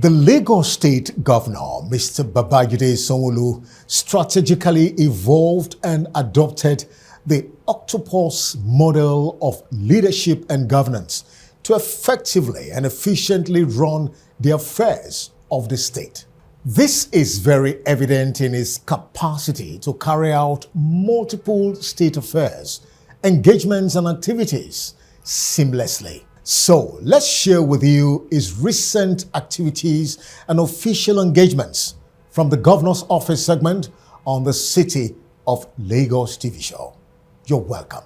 The Lagos State Governor, Mr. Babajide Sanwo-Olu, strategically evolved and adopted the octopus model of leadership and governance to effectively and efficiently run the affairs of the state. This is very evident in his capacity to carry out multiple state affairs, engagements and activities seamlessly. So let's share with you his recent activities and official engagements from the Governor's Office segment on the City of Lagos TV show. You're welcome.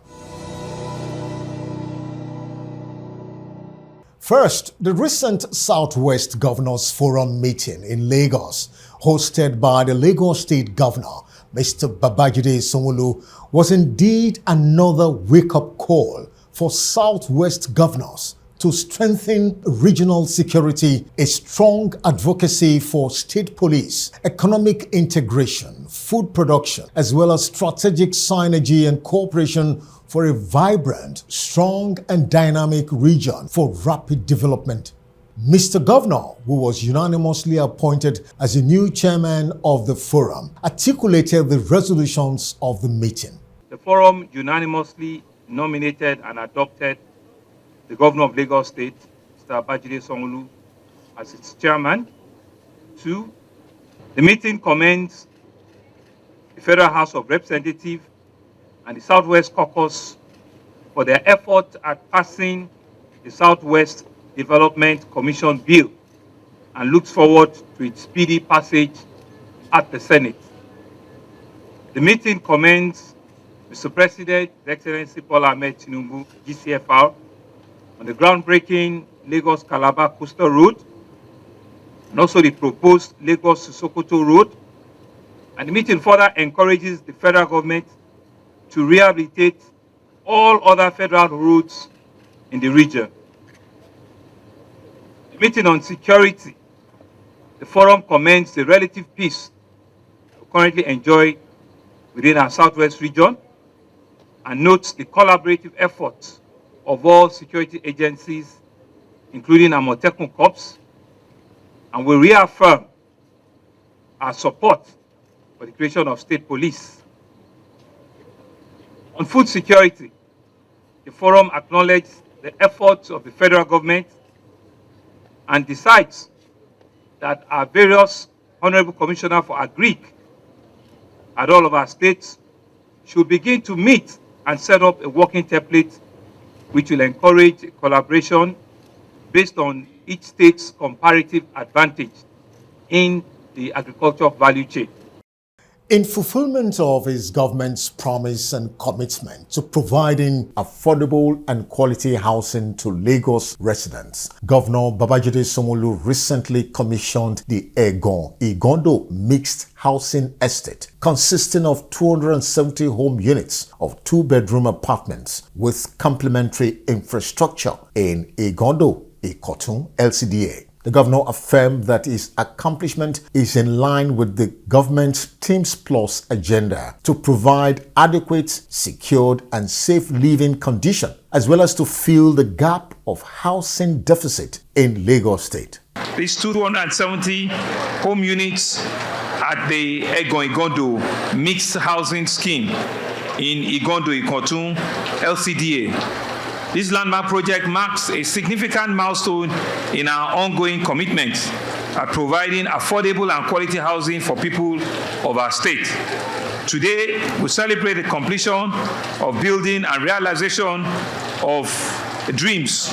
First, the recent Southwest Governors Forum meeting in Lagos, hosted by the Lagos State Governor, Mr. Babajide Sanwo-Olu, was indeed another wake-up call for Southwest governors to strengthen regional security, a strong advocacy for state police, economic integration, food production, as well as strategic synergy and cooperation for a vibrant, strong and dynamic region for rapid development. Mr. Governor, who was unanimously appointed as the new chairman of the forum, articulated the resolutions of the meeting. The forum unanimously nominated and adopted the Governor of Lagos State, Mr. Babajide Sanwo-Olu, as its chairman. 2, the meeting commends the Federal House of Representatives and the Southwest Caucus for their effort at passing the Southwest Development Commission Bill and looks forward to its speedy passage at the Senate. The meeting commends Mr. President, His Excellency Bola Ahmed Tinubu, GCFR, on the groundbreaking Lagos-Calabar Coastal Road, and also the proposed Lagos-Sokoto Road. And the meeting further encourages the federal government to rehabilitate all other federal roads in the region. The meeting on security, the forum commends the relative peace we currently enjoy within our Southwest region and notes the collaborative efforts of all security agencies, including Amotekun Corps, and will reaffirm our support for the creation of state police. On food security, the forum acknowledged the efforts of the federal government and decides that our various Honorable Commissioner for Agric at all of our states should begin to meet and set up a working template which will encourage collaboration based on each state's comparative advantage in the agricultural value chain. In fulfillment of his government's promise and commitment to providing affordable and quality housing to Lagos residents, Governor Babajide Sanwo-Olu recently commissioned the Igondo Mixed Housing Estate, consisting of 270 home units of 2-bedroom apartments with complementary infrastructure in Igondo, Ikotun, LCDA. The governor affirmed that his accomplishment is in line with the government's Teams Plus agenda to provide adequate, secured and safe living conditions, as well as to fill the gap of housing deficit in Lagos State. These 270 home units at the Igondo Mixed Housing Scheme in Igondo, Ikotun, LCDA. This landmark project marks a significant milestone in our ongoing commitment at providing affordable and quality housing for people of our state. Today, we celebrate the completion of building and realization of dreams,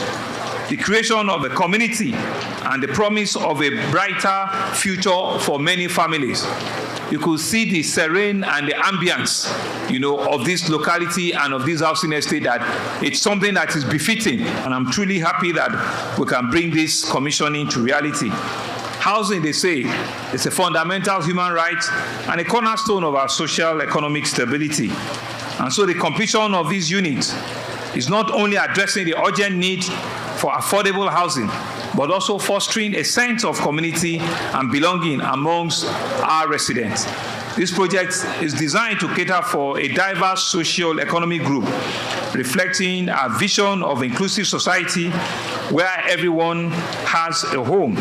the creation of a community, and the promise of a brighter future for many families. You could see the serene and the ambience, of this locality and of this housing estate, that it's something that is befitting. And I'm truly happy that we can bring this commissioning to reality. Housing, they say, is a fundamental human right and a cornerstone of our social economic stability. And so the completion of these units is not only addressing the urgent need for affordable housing, but also fostering a sense of community and belonging amongst our residents. This project is designed to cater for a diverse socio-economic group, reflecting our vision of inclusive society where everyone has a home.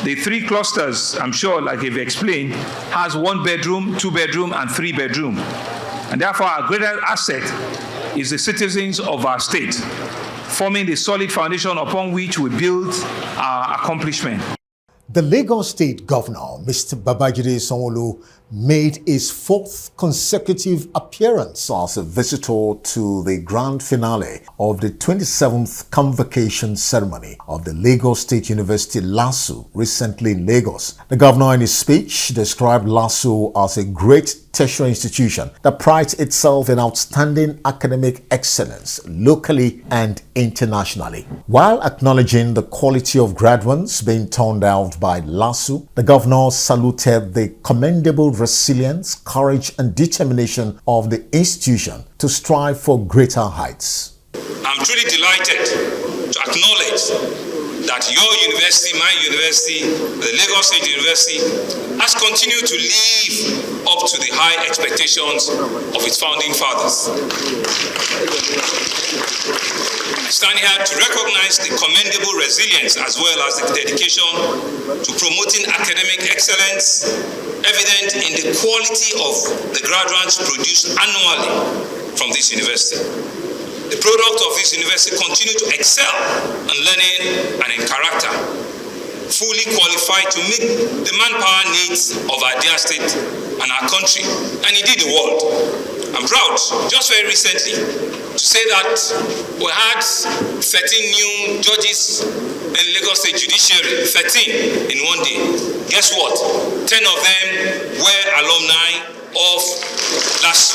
The 3 clusters, I'm sure, like you've explained, has 1 bedroom, 2 bedroom, and 3 bedroom. And therefore, our greatest asset is the citizens of our state, forming the solid foundation upon which we build our accomplishment. The Lagos State Governor, Mr. Babajide Sanwo-Olu, made his 4th consecutive appearance as a visitor to the grand finale of the 27th convocation ceremony of the Lagos State University LASU recently in Lagos. The governor in his speech described LASU as a great tertiary institution that prides itself in outstanding academic excellence locally and internationally. While acknowledging the quality of graduates being turned out by LASU, the governor saluted the commendable resilience, courage, and determination of the institution to strive for greater heights. I'm truly delighted to acknowledge that your university, my university, the Lagos State University, has continued to live up to the high expectations of its founding fathers. I stand here to recognize the commendable resilience as well as the dedication to promoting academic excellence, evident in the quality of the graduates produced annually from this university. The product of this university continue to excel in learning and in character, fully qualified to meet the manpower needs of our dear state and our country, and indeed the world. I'm proud, just very recently, to say that we had 13 new judges in Lagos State Judiciary, 13 in one day. Guess what? 10 of them were alumni of LASU.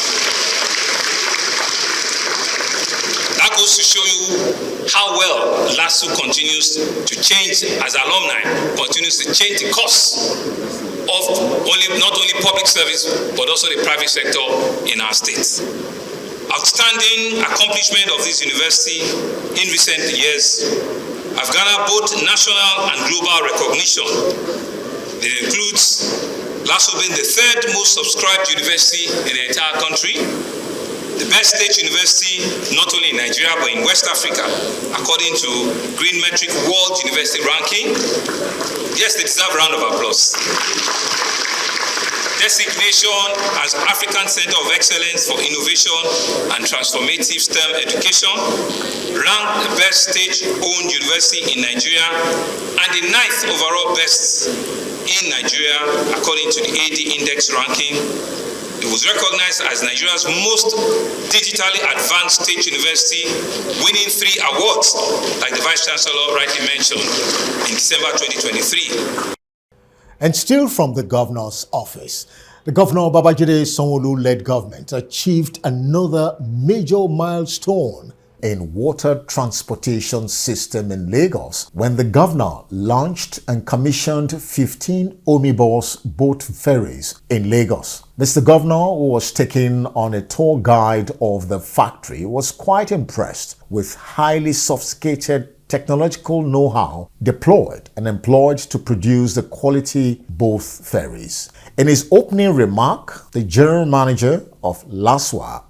That goes to show you how well LASU continues to change as alumni, continues to change the course of not only public service, but also the private sector in our states. Outstanding accomplishment of this university in recent years have garnered both national and global recognition. It includes LASU being the 3rd most subscribed university in the entire country, the best state university not only in Nigeria but in West Africa, according to Green Metric World University Ranking. Yes, they deserve a round of applause. Designation as African Center of Excellence for Innovation and Transformative STEM Education, ranked the best state-owned university in Nigeria and the 9th overall best in Nigeria according to the AD Index ranking. It was recognized as Nigeria's most digitally advanced state university, winning 3 awards, like the Vice Chancellor rightly mentioned, in December 2023. And still from the governor's office, the Governor Babajide Sanwo-Olu-led government achieved another major milestone in water transportation system in Lagos when the governor launched and commissioned 15 omnibus boat ferries in Lagos. Mr. Governor, who was taken on a tour guide of the factory, was quite impressed with highly sophisticated technological know-how deployed and employed to produce the quality both ferries. In his opening remark, the general manager of LASWA,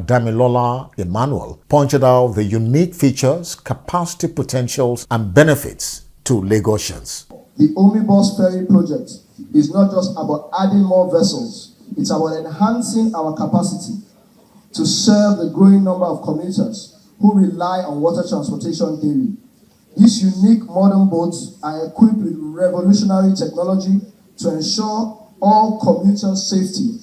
Damilola Emmanuel, pointed out the unique features, capacity potentials, and benefits to Lagosians. The Omnibus Ferry project is not just about adding more vessels, it's about enhancing our capacity to serve the growing number of commuters who rely on water transportation daily. These unique modern boats are equipped with revolutionary technology to ensure all commuters' safety,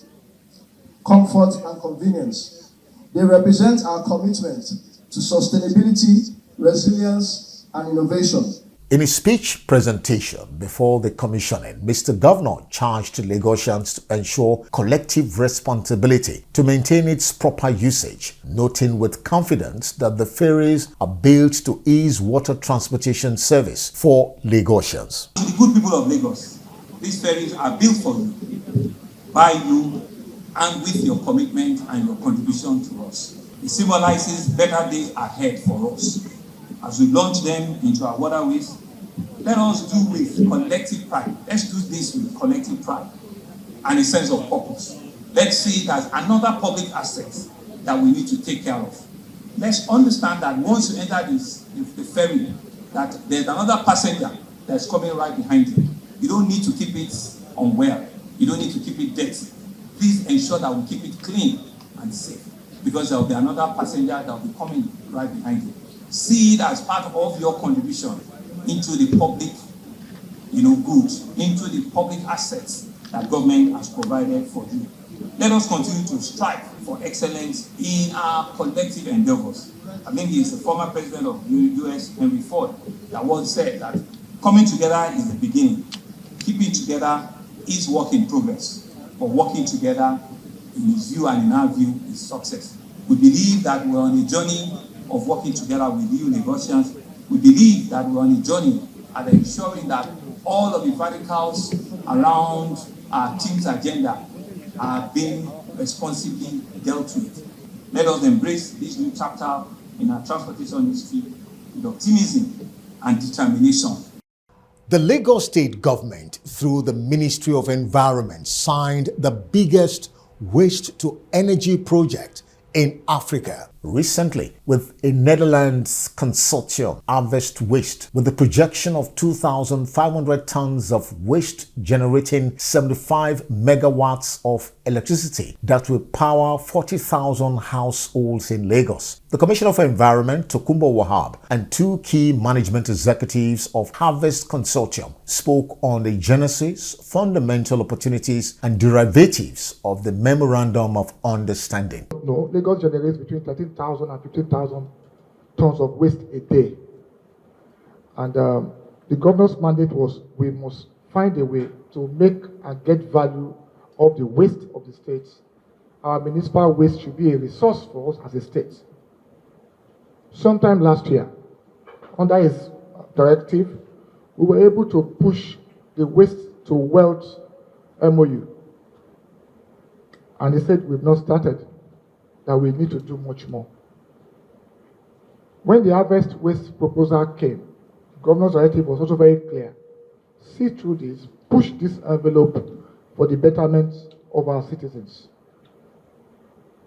comfort, and convenience. They represent our commitment to sustainability, resilience, and innovation. In his speech presentation before the commissioning, Mr. Governor charged Lagosians to ensure collective responsibility to maintain its proper usage, noting with confidence that the ferries are built to ease water transportation service for Lagosians. To the good people of Lagos, these ferries are built for you, by you, and with your commitment and your contribution to us. It symbolizes better days ahead for us. As we launch them into our waterways, let us do with collective pride. Let's do this with collective pride and a sense of purpose. Let's see it as another public asset that we need to take care of. Let's understand that once you enter the ferry, that there's another passenger that's coming right behind you. You don't need to keep it unwell. You don't need to keep it dirty. Please ensure that we keep it clean and safe, because there will be another passenger that will be coming right behind you. See it as part of your contribution into the public, good, into the public assets that government has provided for you. Let us continue to strive for excellence in our collective endeavors. I think it's the former president of the US, Henry Ford, that once said that coming together is the beginning. Keeping together is work in progress. But working together, in his view and in our view, is success. We believe that we're on a journey of working together with you, Lagosians. We believe that we're on a journey at ensuring that all of the verticals around our team's agenda are being responsibly dealt with. Let us embrace this new chapter in our transportation history with optimism and determination. The Lagos State government, through the Ministry of Environment, signed the biggest waste-to-energy project in Africa recently with a Netherlands consortium, Harvest Waste, with the projection of 2,500 tons of waste generating 75 megawatts of electricity that will power 40,000 households in Lagos. The Commissioner for Environment, Tokunbo Wahab, and two key management executives of Harvest Consortium spoke on the genesis, fundamental opportunities, and derivatives of the Memorandum of Understanding. No, Lagos generates between 13,000 and 15,000 tons of waste a day. And the governor's mandate was we must find a way to make and get value of the waste of the states. Our municipal waste should be a resource for us as a state. Sometime last year, under his directive, we were able to push the waste to wealth MOU. And he said we've not started, that we need to do much more. When the Harvest Waste proposal came, the governor's directive was also very clear. See through this, push this envelope for the betterment of our citizens.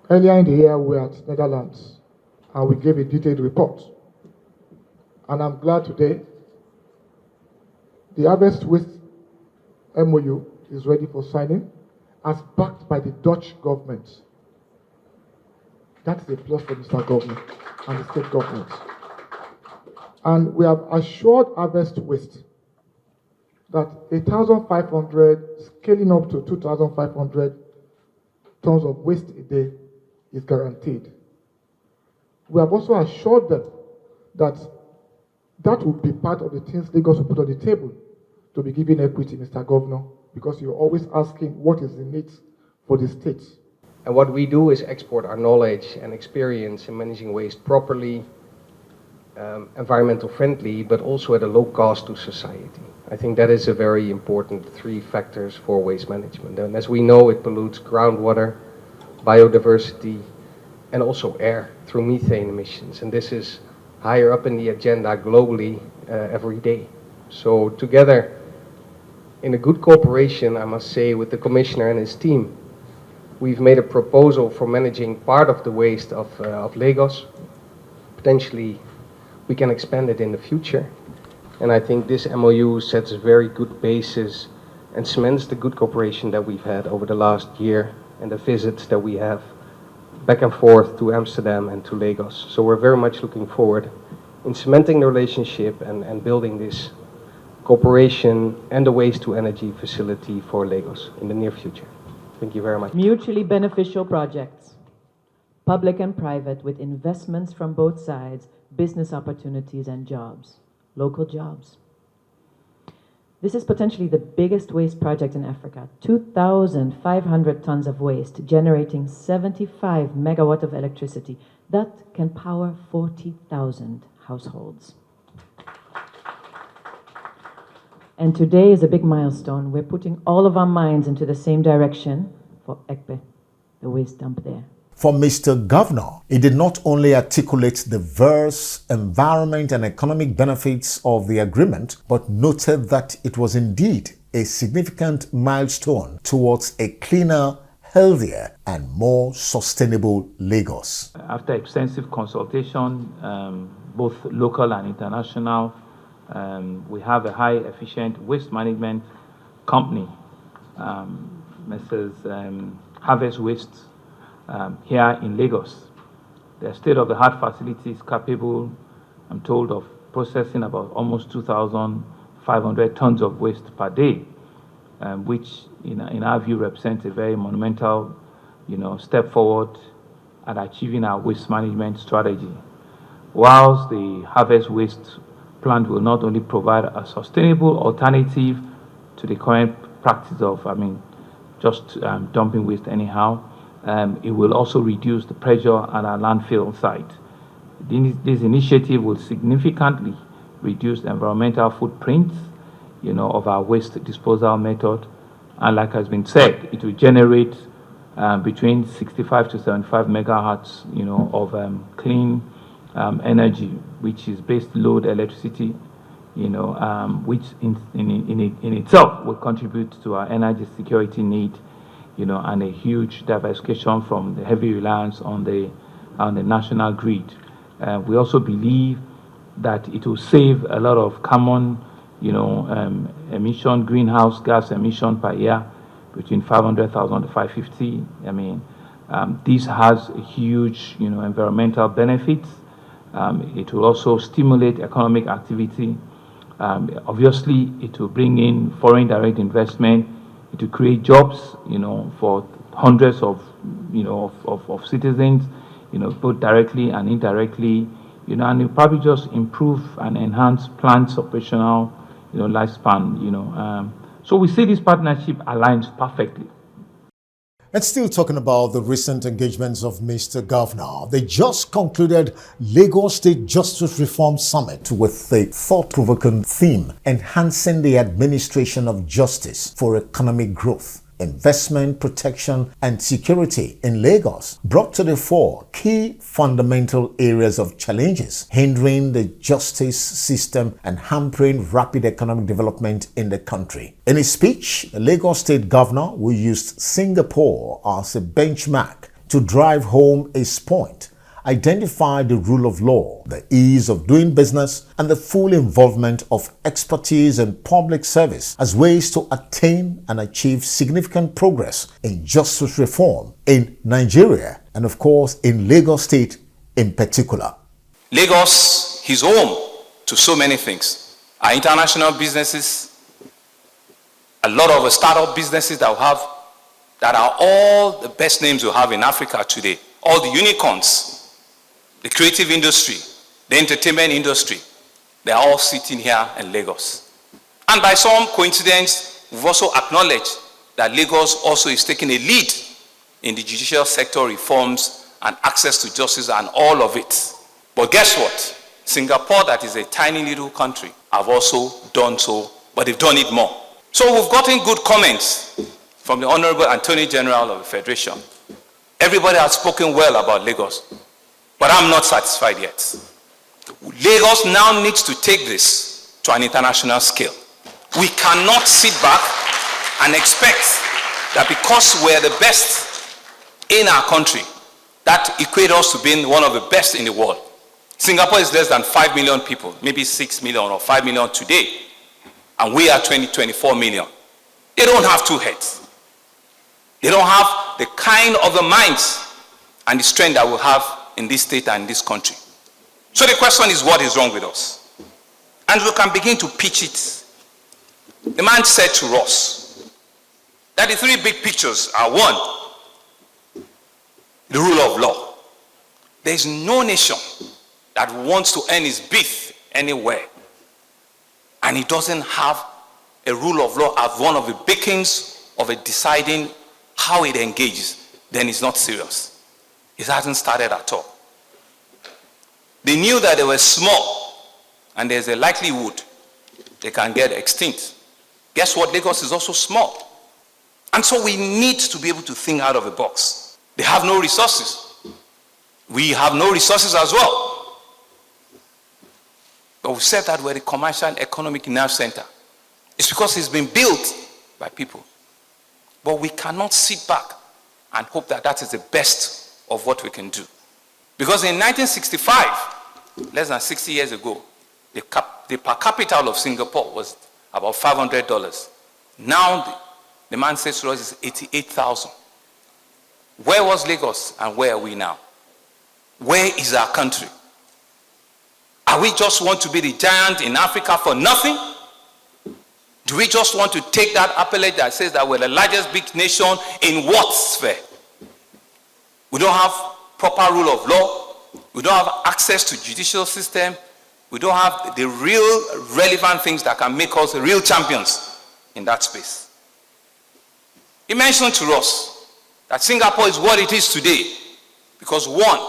Earlier in the year, we were at Netherlands, and we gave a detailed report. And I'm glad today, the Harvest Waste MOU is ready for signing, as backed by the Dutch government. That is a plus for Mr. Governor and the state government. And we have assured Harvest Waste that 1,500, scaling up to 2,500 tons of waste a day is guaranteed. We have also assured them that that will be part of the things Lagos will put on the table to be given equity, Mr. Governor, because you're always asking what is the need for the state. And what we do is export our knowledge and experience in managing waste properly, environmental friendly, but also at a low cost to society. I think that is a very important 3 factors for waste management. And as we know, it pollutes groundwater, biodiversity, and also air through methane emissions. And this is higher up in the agenda globally every day. So together, in a good cooperation, I must say, with the Commissioner and his team, we've made a proposal for managing part of the waste of Lagos. Potentially, we can expand it in the future. And I think this MOU sets a very good basis and cements the good cooperation that we've had over the last year and the visits that we have back and forth to Amsterdam and to Lagos. So we're very much looking forward in cementing the relationship and building this cooperation and the waste to energy facility for Lagos in the near future. Thank you very much. Mutually beneficial projects, public and private, with investments from both sides, business opportunities and jobs, local jobs. This is potentially the biggest waste project in Africa. 2,500 tons of waste, generating 75 megawatt of electricity. That can power 40,000 households. And today is a big milestone. We're putting all of our minds into the same direction for Ekpe, the waste dump there. For Mr. Governor, he did not only articulate the diverse environment and economic benefits of the agreement, but noted that it was indeed a significant milestone towards a cleaner, healthier, and more sustainable Lagos. After extensive consultation, both local and international, we have a high efficient waste management company, Mrs. Harvest Waste, here in Lagos. Their state-of-the-art facilities capable, I'm told, of processing about almost 2,500 tons of waste per day, which in our view represents a very monumental, step forward at achieving our waste management strategy. Whilst the Harvest Waste plant will not only provide a sustainable alternative to the current practice of, just dumping waste anyhow, it will also reduce the pressure at our landfill site. This initiative will significantly reduce the environmental footprint, of our waste disposal method. And like has been said, it will generate between 65 to 75 megahertz, of clean energy, which is base load electricity, which in itself will contribute to our energy security need, and a huge diversification from the heavy reliance on the national grid. We also believe that it will save a lot of carbon, emission, greenhouse gas emission per year, between 500,000 to 550. This has a huge, environmental benefits. It will also stimulate economic activity. Obviously, it will bring in foreign direct investment. It will create jobs, for hundreds of, of citizens, both directly and indirectly, and it will probably just improve and enhance plants' operational, lifespan, So we see this partnership aligns perfectly. And still talking about the recent engagements of Mr. Governor, they just concluded Lagos State Justice Reform Summit with the thought-provoking theme, Enhancing the Administration of Justice for Economic Growth, Investment, Protection and Security in Lagos, brought to the fore key fundamental areas of challenges hindering the justice system and hampering rapid economic development in the country. In his speech, the Lagos State Governor, who used Singapore as a benchmark to drive home his point, identified the rule of law, the ease of doing business, and the full involvement of expertise and public service as ways to attain and achieve significant progress in justice reform in Nigeria and, of course, in Lagos State in particular. Lagos is home to so many things. Our international businesses, a lot of startup businesses that are all the best names we have in Africa today, all the unicorns. The creative industry, the entertainment industry, they are all sitting here in Lagos. And by some coincidence, we've also acknowledged that Lagos also is taking a lead in the judicial sector reforms and access to justice and all of it. But guess what? Singapore, that is a tiny little country, have also done so, but they've done it more. So we've gotten good comments from the Honorable Attorney General of the Federation. Everybody has spoken well about Lagos. But I'm not satisfied yet. Lagos now needs to take this to an international scale. We cannot sit back and expect that because we're the best in our country, that equates us to being one of the best in the world. Singapore is less than 5 million people, maybe 6 million or 5 million today, and we are 24 million. They don't have two heads. They don't have the kind of the minds and the strength that we have in this state and this country. So the question is, what is wrong with us? And we can begin to pitch it. The man said to us that the three big pictures are: one, the rule of law. There is no nation that wants to earn its beef anywhere, and it doesn't have a rule of law as one of the beacons of it deciding how it engages. Then it's not serious. It hasn't started at all. They knew that they were small and there's a likelihood they can get extinct. Guess what? Lagos is also small. And so we need to be able to think out of the box. They have no resources. We have no resources as well. But we said that we're the commercial economic nerve center. It's because it's been built by people. But we cannot sit back and hope that that is the best of what we can do. Because in 1965, less than 60 years ago, the per capita of Singapore was about $500. Now the man says to us is 88,000. Where was Lagos and where are we now? Where is our country? Are we just want to be the giant in Africa for nothing? Do we just want to take that appellate that says that we're the largest big nation in what sphere? We don't have proper rule of law. We don't have access to judicial system. We don't have the real relevant things that can make us real champions in that space. He mentioned to us that Singapore is what it is today because one,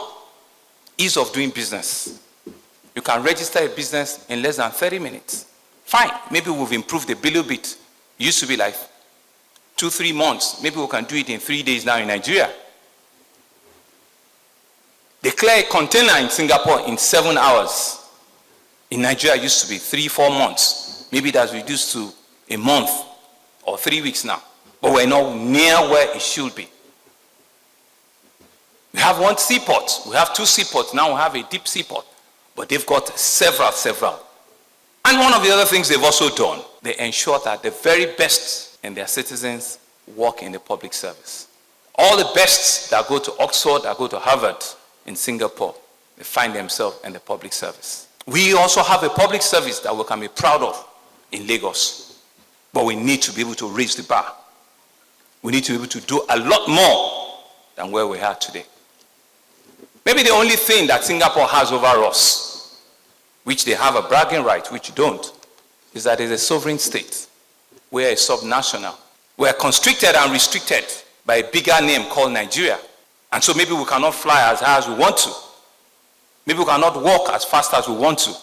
ease of doing business. You can register a business in less than 30 minutes. Fine, maybe we've improved a little bit. It used to be like 2-3 months. Maybe we can do it in 3 days now in Nigeria. They clear a container in Singapore in 7 hours. In Nigeria, it used to be 3-4 months. Maybe that's reduced to a month or 3 weeks now. But we're not near where it should be. We have one seaport. We have 2 seaports. Now we have a deep seaport. But they've got several. And one of the other things they've also done, they ensure that the very best in their citizens work in the public service. All the best that go to Oxford, that go to Harvard in Singapore, they find themselves in the public service. We also have a public service that we can be proud of in Lagos. But we need to be able to raise the bar. We need to be able to do a lot more than where we are today. Maybe the only thing that Singapore has over us, which they have a bragging right, which you don't, is that it's a sovereign state. We are a subnational. We are constricted and restricted by a bigger name called Nigeria. And so maybe we cannot fly as high as we want to. Maybe we cannot walk as fast as we want to.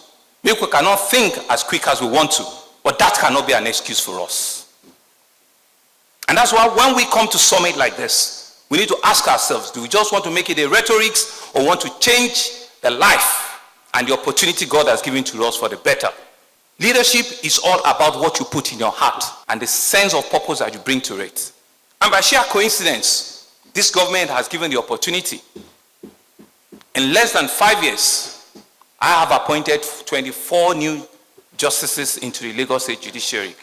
Maybe we cannot think as quick as we want to. But that cannot be an excuse for us. And that's why when we come to summit like this, we need to ask ourselves, do we just want to make it a rhetorics or want to change the life and the opportunity God has given to us for the better? Leadership is all about what you put in your heart and the sense of purpose that you bring to it. And by sheer coincidence, this government has given the opportunity. In less than 5 years, I have appointed 24 new justices into the Lagos State Judiciary.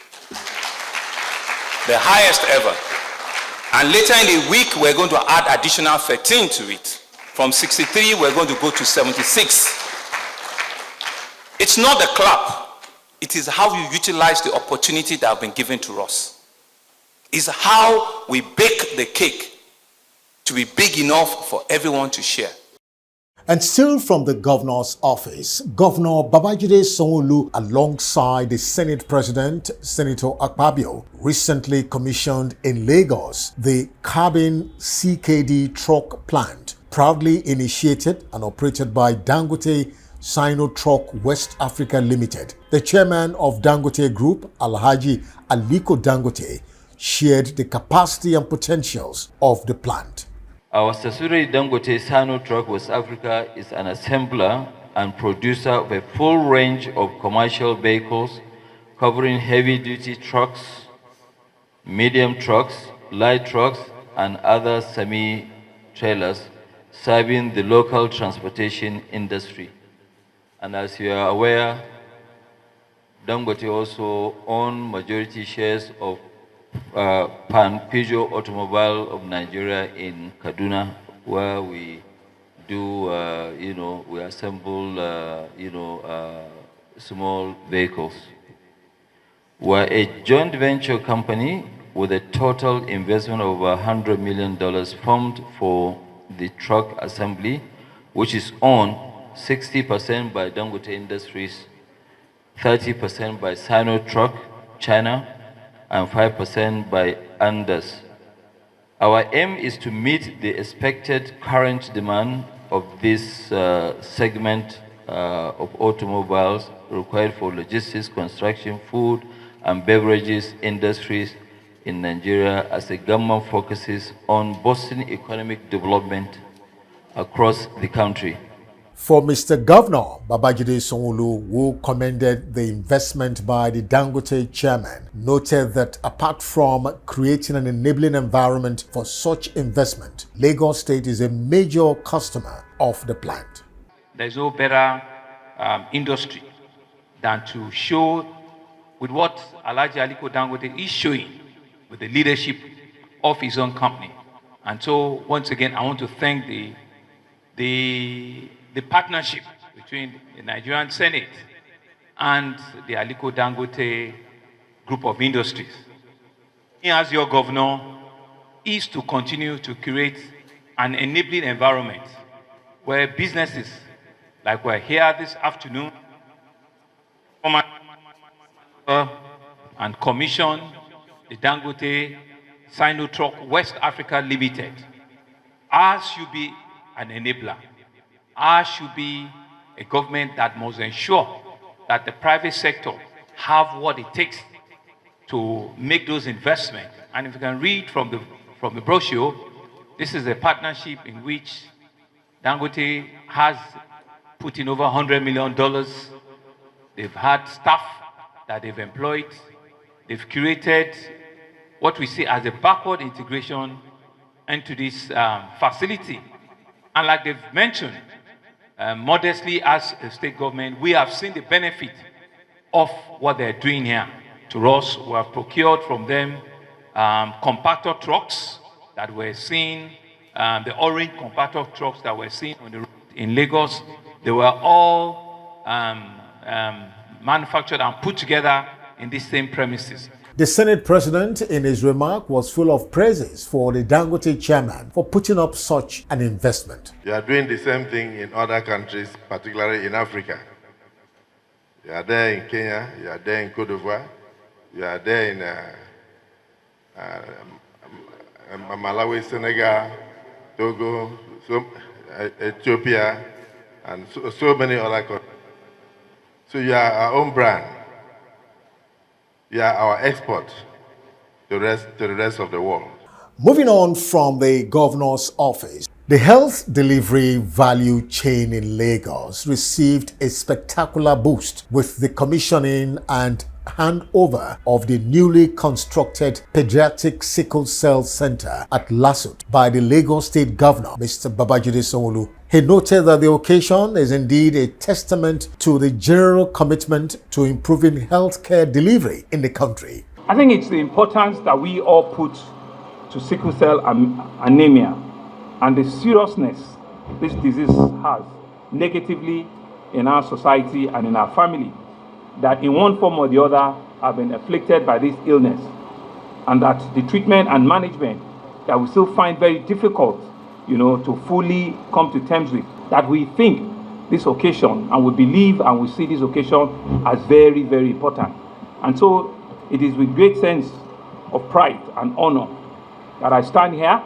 The highest ever. And later in the week, we're going to add additional 13 to it. From 63, we're going to go to 76. It's not the clap. It is how you utilize the opportunity that has been given to us. It's how we bake the cake to be big enough for everyone to share. And still from the governor's office, Governor Babajide Sanwo-Olu, alongside the Senate President, Senator Akpabio, recently commissioned in Lagos the Carbon CKD truck plant, proudly initiated and operated by Dangote Sino-Truck West Africa Limited. The chairman of Dangote Group, Alhaji Aliko Dangote, shared the capacity and potentials of the plant. Our subsidiary Dangote Sino-Truck West Africa is an assembler and producer of a full range of commercial vehicles covering heavy-duty trucks, medium trucks, light trucks, and other semi-trailers serving the local transportation industry. And as you are aware, Dangote also owns majority shares of Peugeot Automobile of Nigeria in Kaduna, where we do, we assemble, small vehicles. We're a joint venture company with a total investment of over $100 million formed for the truck assembly, which is owned 60% by Dangote Industries, 30% by Sino-Truck China, and 5% by Andes. Our aim is to meet the expected current demand of this segment of automobiles required for logistics, construction, food, and beverages industries in Nigeria as the government focuses on boosting economic development across the country. For Mr. Governor Babajide Sanwo-Olu, who commended the investment by the Dangote chairman, noted that apart from creating an enabling environment for such investment, Lagos State is a major customer of the plant. There's no better industry than to show with what Alhaji Aliko Dangote is showing with the leadership of his own company. And so, once again, I want to thank the partnership between the Nigerian Senate and the Aliko Dangote group of industries. He, as your governor, is to continue to create an enabling environment where businesses, like we're here this afternoon, and commission the Dangote Sinotruck West Africa Limited. Ours should be an enabler. Ours should be a government that must ensure that the private sector have what it takes to make those investments. And if you can read from the brochure, this is a partnership in which Dangote has put in over $100 million. They've had staff that they've employed. They've created what we see as a backward integration into this facility. And like they've mentioned, modestly as a state government, we have seen the benefit of what they're doing here. To us, we have procured from them compactor trucks that we're seeing, the orange compactor trucks that we're seeing on the road in Lagos. They were all manufactured and put together in these same premises. The Senate President, in his remark, was full of praises for the Dangote chairman for putting up such an investment. You are doing the same thing in other countries, particularly in Africa. You are there in Kenya, you are there in Cote d'Ivoire, you are there in Malawi, Senegal, Togo, Ethiopia, and so many other countries. So you are our own brand. You are our export to the rest of the world. Moving on from the governor's office, the health delivery value chain in Lagos received a spectacular boost with the commissioning and handover of the newly constructed Pediatric Sickle Cell Center at Lasut by the Lagos State Governor, Mr. Babajide Sanwo-Olu. He noted that the occasion is indeed a testament to the general commitment to improving healthcare delivery in the country. I think it's the importance that we all put to sickle cell anemia and the seriousness this disease has negatively in our society and in our family, that in one form or the other have been afflicted by this illness, and that the treatment and management that we still find very difficult, to fully come to terms with, that we think this occasion, and we believe and we see this occasion as very, very important. And so it is with great sense of pride and honor that I stand here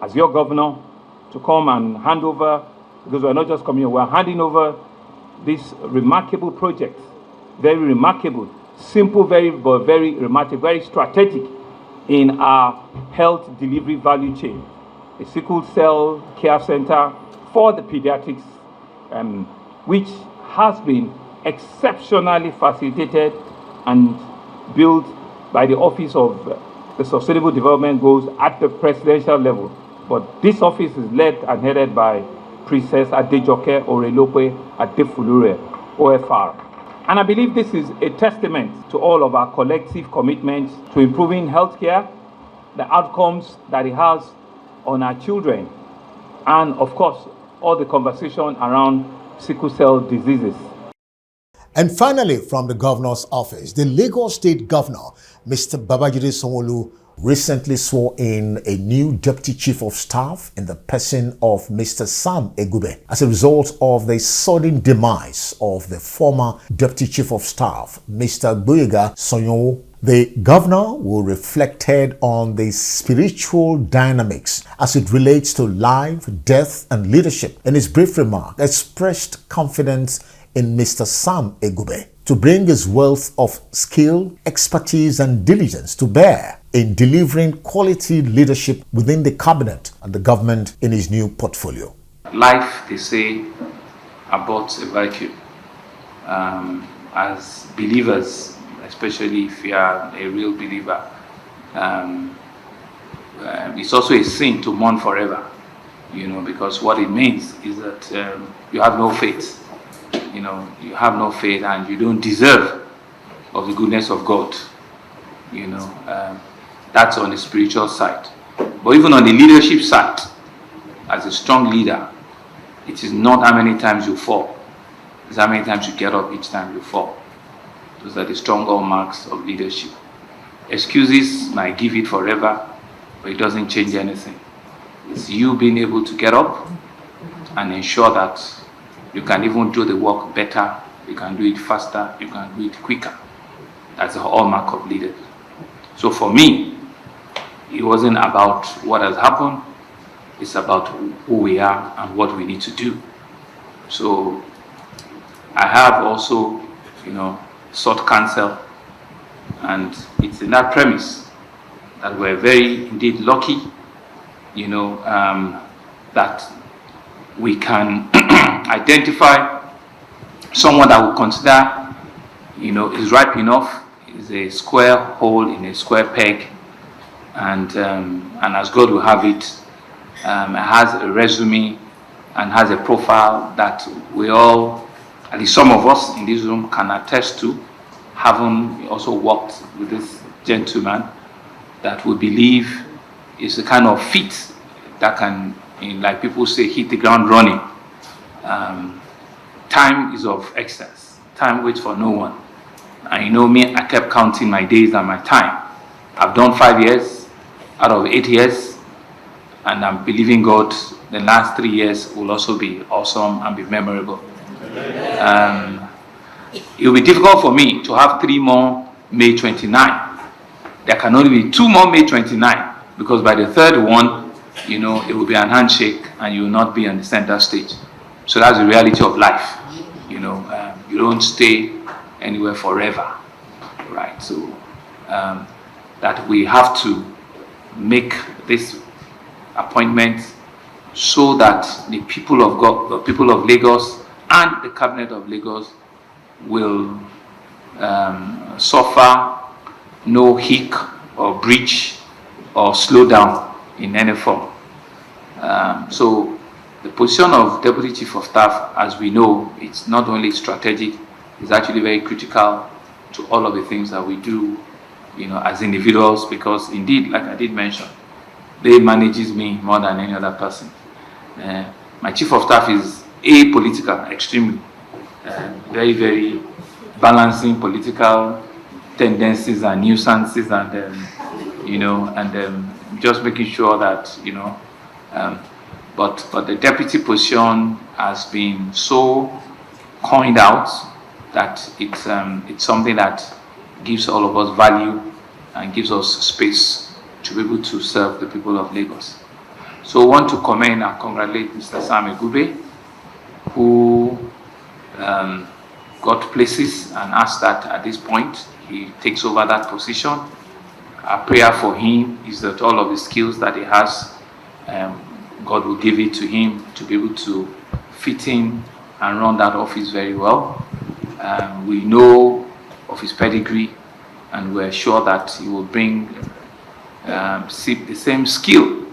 as your governor to come and hand over, because we're not just coming here, we're handing over this remarkable project, very remarkable, simple, but very remarkable, very strategic in our health delivery value chain. A sickle cell care center for the pediatrics, which has been exceptionally facilitated and built by the Office of the Sustainable Development Goals at the presidential level. But this office is led and headed by Princess Adejoke Orelope Adefulure, OFR. And I believe this is a testament to all of our collective commitments to improving healthcare, the outcomes that it has on our children, and of course, all the conversation around sickle cell diseases. And finally, from the governor's office, the Lagos State Governor, Mr. Babajide Sanwo-Olu, recently swore in a new Deputy Chief of Staff in the person of Mr. Sam Egube as a result of the sudden demise of the former Deputy Chief of Staff, Mr. Gboyega Sanyonwo. The governor will reflected on the spiritual dynamics as it relates to life, death, and leadership. In his brief remark, expressed confidence in Mr. Sam Egube to bring his wealth of skill, expertise, and diligence to bear in delivering quality leadership within the cabinet and the government in his new portfolio. Life, they say, aborts a virtue. As believers, especially if you are a real believer, it's also a sin to mourn forever, because what it means is that you have no faith. You have no faith and you don't deserve of the goodness of God. That's on the spiritual side. But even on the leadership side, as a strong leader, it is not how many times you fall. It's how many times you get up each time you fall. Those are the strong hallmarks of leadership. Excuses might give it forever, but it doesn't change anything. It's you being able to get up and ensure that you can even do the work better, you can do it faster, you can do it quicker. That's the hallmark of leadership. So for me, it wasn't about what has happened, it's about who we are and what we need to do. So I have also, sought counsel, and it's in that premise that we're very indeed lucky, that we can identify someone that we consider, is ripe enough, is a square hole in a square peg, and as God will have it, has a resume and has a profile that we all, at least some of us in this room, can attest to, having also worked with this gentleman, that we believe is the kind of fit that can, like people say, hit the ground running. Time is of excess. Time waits for no one. And me, I kept counting my days and my time. I've done 5 years out of 8 years, and I'm believing God the last 3 years will also be awesome and be memorable. It will be difficult for me to have 3 more May 29. There can only be 2 more May 29, because by the third one, it will be an handshake and you will not be on the center stage. So that's the reality of life. You don't stay anywhere forever, right? So that we have to make this appointment so that the people of God, the people of Lagos and the cabinet of Lagos will suffer no hic or breach or slow down in any form. So the position of Deputy Chief of Staff, as we know, it's not only strategic, it's actually very critical to all of the things that we do, as individuals, because indeed, like I did mention, they manages me more than any other person. My Chief of Staff is apolitical, extremely, very, very balancing political tendencies and nuisances, and just making sure that but the deputy position has been so coined out that it's something that gives all of us value and gives us space to be able to serve the people of Lagos. So I want to commend and congratulate Mr. Sam Egube, who got places and asked that at this point he takes over that position. Our prayer for him is that all of the skills that he has, God will give it to him to be able to fit in and run that office very well. We know of his pedigree, and we're sure that he will bring the same skill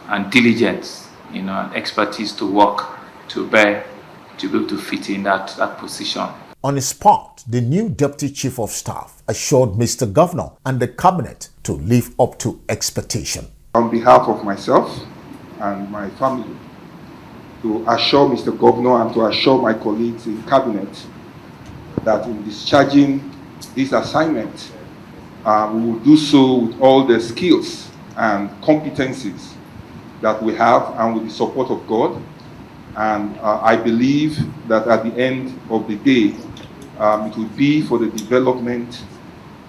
and diligence, and expertise to work to bear to be able to fit in that position. On the spot, the new Deputy Chief of Staff assured Mr. Governor and the cabinet to live up to expectation. On behalf of myself and my family, to assure Mr. Governor and to assure my colleagues in cabinet that in discharging this assignment, we will do so with all the skills and competencies that we have and with the support of God. And I believe that at the end of the day, it will be for the development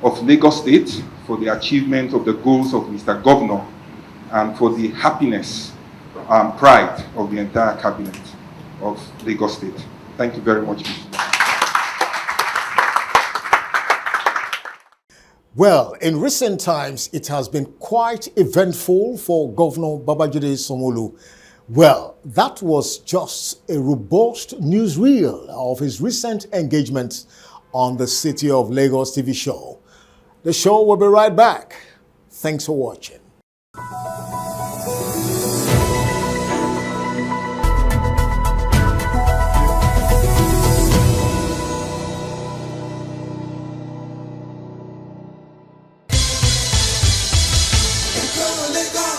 of Lagos State, for the achievement of the goals of Mr. Governor, and for the happiness and pride of the entire cabinet of Lagos State. Thank you very much, Mr. Well, in recent times, it has been quite eventful for Governor Babajide Sanwo-Olu. Well, that was just a robust newsreel of his recent engagement on the City of Lagos TV show. The show will be right back. Thanks for watching. Lagos.